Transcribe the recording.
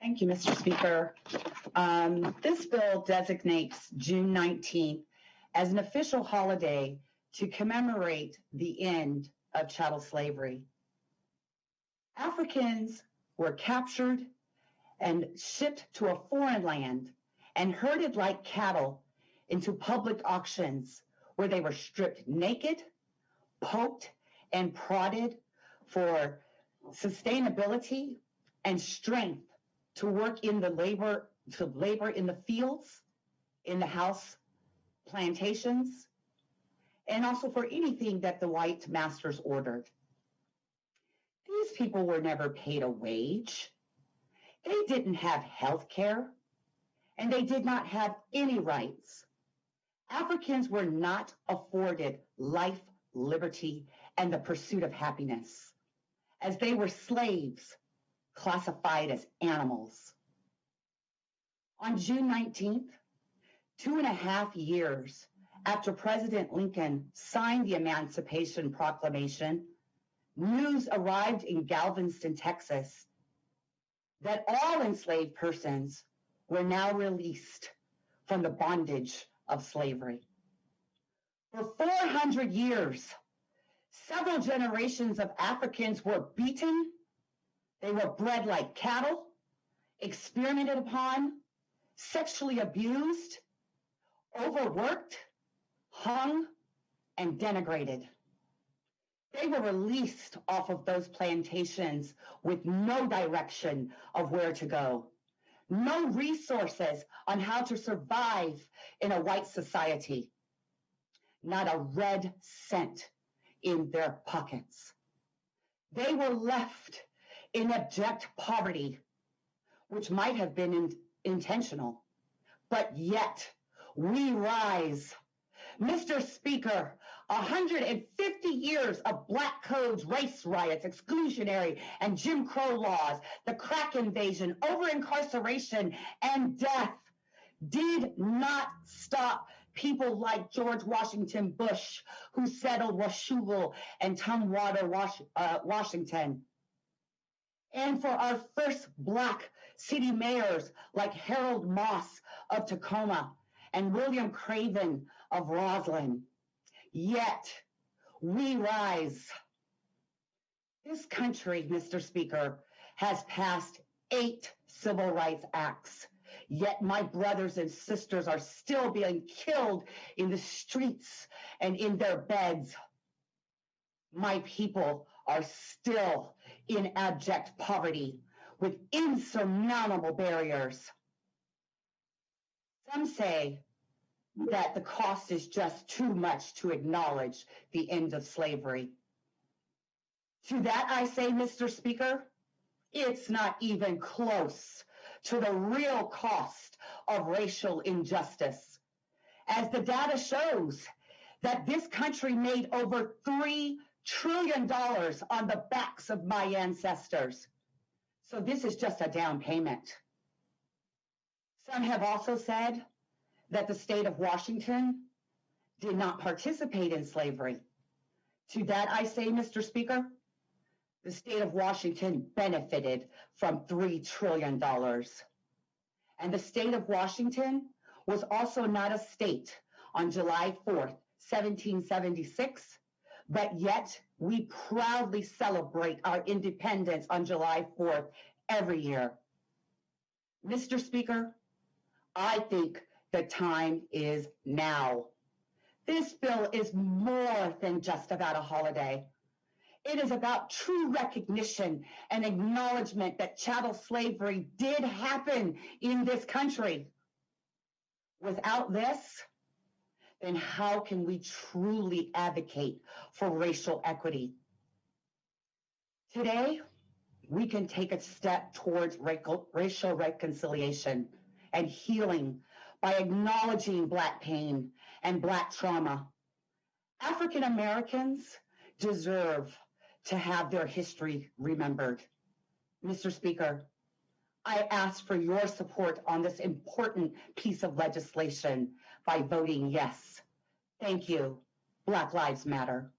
Thank you, Mr. Speaker. This bill designates June 19th as an official holiday to commemorate the end of chattel slavery. Africans were captured and shipped to a foreign land and herded like cattle into public auctions where they were stripped naked, poked, and prodded for sustainability and strength to work in the labor in the fields, in the house plantations, and also for anything that the white masters ordered. These people were never paid a wage. They didn't have health care, and they did not have any rights. Africans were not afforded life, liberty, and the pursuit of happiness, as they were slaves classified as animals. On June 19th, 2.5 years after President Lincoln signed the Emancipation Proclamation, news arrived in Galveston, Texas, that all enslaved persons were now released from the bondage of slavery. For 400 years, several generations of Africans were beaten. They were bred like cattle, experimented upon, sexually abused, overworked, hung, and denigrated. They were released off of those plantations with no direction of where to go, no resources on how to survive in a white society, not a red cent in their pockets. They were left in abject poverty, which might have been intentional, but yet we rise. Mr. Speaker, 150 years of black codes, race riots, exclusionary and Jim Crow laws, the crack invasion, over-incarceration, and death did not stop people like George Washington Bush, who settled Washougal and Tumwater, Washington. And for our first Black city mayors like Harold Moss of Tacoma and William Craven of Roslyn. Yet we rise. This country, Mr. Speaker, has passed 8 civil rights acts. Yet my brothers and sisters are still being killed in the streets and in their beds. My people are still in abject poverty with insurmountable barriers. Some say that the cost is just too much to acknowledge the end of slavery. To that I say, Mr. Speaker, it's not even close to the real cost of racial injustice, as the data shows that this country made over $3 trillion on the backs of my ancestors. So this is just a down payment. Some have also said that the state of Washington did not participate in slavery. To that I say, Mr. Speaker, the state of Washington benefited from $3 trillion. And the state of Washington was also not a state on July 4th, 1776, but yet we proudly celebrate our independence on July 4th every year. Mr. Speaker, I think the time is now. This bill is more than just about a holiday. It is about true recognition and acknowledgement that chattel slavery did happen in this country. Without this, then how can we truly advocate for racial equity? Today, we can take a step towards racial reconciliation and healing by acknowledging Black pain and Black trauma. African Americans deserve to have their history remembered. Mr. Speaker, I ask for your support on this important piece of legislation by voting yes. Thank you. Black Lives Matter.